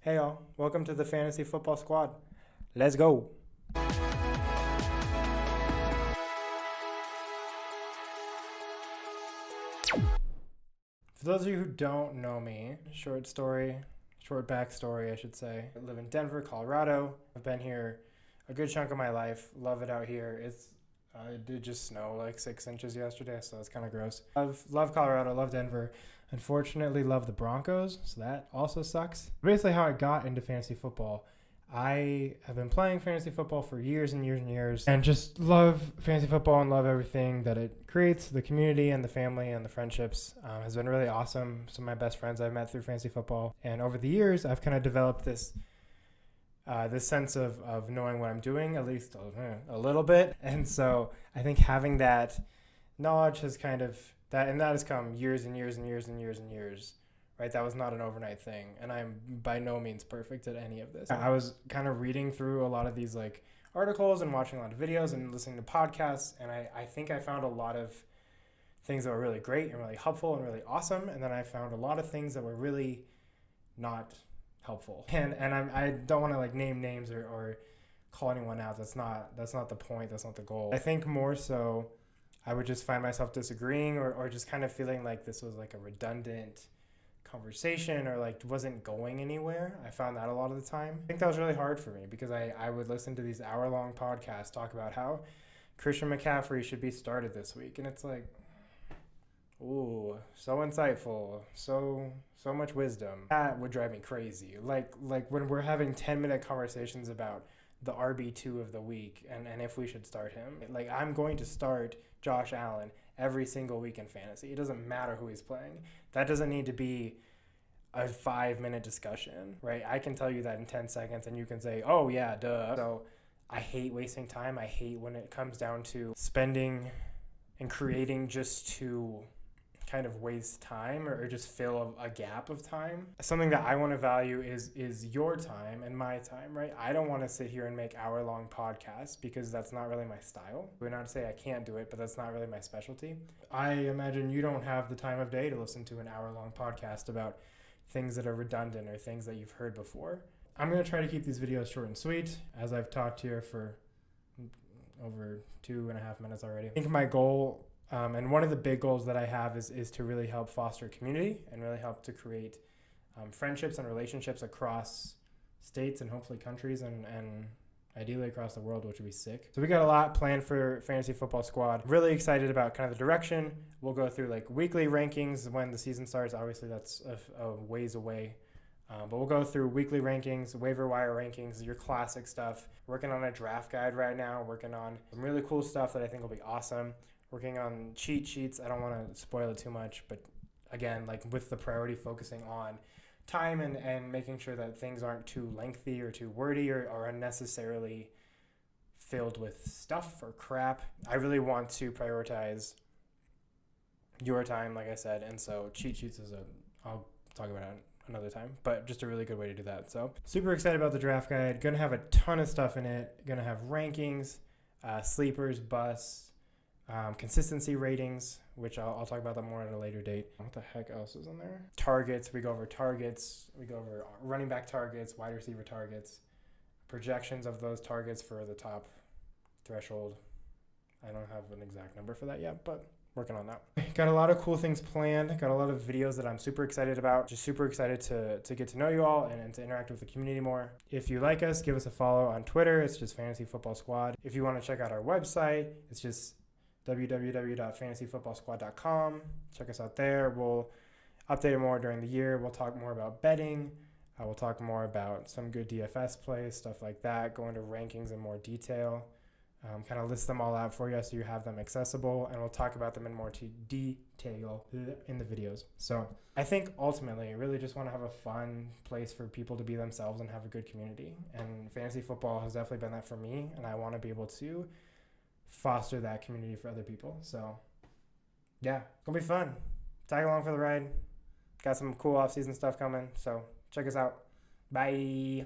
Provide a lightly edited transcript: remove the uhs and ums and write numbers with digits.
Hey y'all, welcome to the Fantasy Football Squad. Let's go. For those of you who don't know me, short backstory, I should say. I live in Denver, Colorado. I've been here a good chunk of my life. Love it out here. It did just snow like 6 inches yesterday, so it's kind of gross. Love Colorado, love Denver. Unfortunately, love the Broncos, so that also sucks. Basically, how I got into fantasy football. I have been playing fantasy football for years and years and years, and just love fantasy football and love everything that it creates. The community and the family and the friendships has been really awesome. Some of my best friends I've met through fantasy football, and over the years, I've kind of developed this sense of knowing what I'm doing, at least a little bit. And so I think having that knowledge has that has come years and years and years and years and years, right? That was not an overnight thing. And I'm by no means perfect at any of this. I was kind of reading through a lot of these like articles and watching a lot of videos and listening to podcasts. And I think I found a lot of things that were really great and really helpful and really awesome. And then I found a lot of things that were really not helpful. And I don't want to like name names or call anyone out. That's not the point. That's not the goal. I think more so I would just find myself disagreeing or just kind of feeling like this was like a redundant conversation or like wasn't going anywhere. I found that a lot of the time. I think that was really hard for me because I would listen to these hour-long podcasts talk about how Christian McCaffrey should be started this week. And it's like, ooh, so insightful, so much wisdom. That would drive me crazy. Like when we're having 10-minute conversations about the RB2 of the week and if we should start him. Like I'm going to start Josh Allen every single week in fantasy. It doesn't matter who he's playing. That doesn't need to be a 5-minute discussion, right? I can tell you that in 10 seconds and you can say, oh yeah, duh. So I hate wasting time. I hate when it comes down to spending and creating just to kind of waste time or just fill a gap of time. Something that I want to value is your time and my time, right? I don't want to sit here and make hour-long podcasts because that's not really my style. We're not to say I can't do it, but that's not really my specialty. I imagine you don't have the time of day to listen to an hour-long podcast about things that are redundant or things that you've heard before. I'm going to try to keep these videos short and sweet, as I've talked here for over 2.5 minutes already. I think my goal and one of the big goals that I have is to really help foster community and really help to create friendships and relationships across states and hopefully countries and ideally across the world, which would be sick. So we got a lot planned for Fantasy Football Squad. Really excited about kind of the direction. We'll go through like weekly rankings when the season starts. Obviously, that's a ways away. But we'll go through weekly rankings, waiver wire rankings, your classic stuff. Working on a draft guide right now. Working on some really cool stuff that I think will be awesome. Working on cheat sheets. I don't want to spoil it too much, but again, like with the priority focusing on time and making sure that things aren't too lengthy or too wordy or unnecessarily filled with stuff or crap. I really want to prioritize your time, like I said, and so cheat sheets I'll talk about it another time, but just a really good way to do that. So super excited about the draft guide. Gonna have a ton of stuff in it. Gonna have rankings, sleepers, busts, consistency ratings, which I'll talk about that more at a later date. What the heck else is in there? Targets. We go over targets. We go over running back targets, wide receiver targets, projections of those targets for the top threshold. I don't have an exact number for that yet, but working on that. Got a lot of cool things planned. Got a lot of videos that I'm super excited about. Just super excited to get to know you all and to interact with the community more. If you like us, give us a follow on Twitter. It's just Fantasy Football Squad. If you want to check out our website, it's just www.fantasyfootballsquad.com. Check us out there. We'll update it more during the year. We'll talk more about betting. We'll talk more about some good DFS plays, stuff like that, go into rankings in more detail, kind of list them all out for you so you have them accessible, and we'll talk about them in more detail in the videos. So I think ultimately I really just want to have a fun place for people to be themselves and have a good community. And fantasy football has definitely been that for me, and I want to be able to foster that community for other people. So yeah, gonna be fun. Tag along for the ride. Got some cool off-season stuff coming, so check us out. Bye.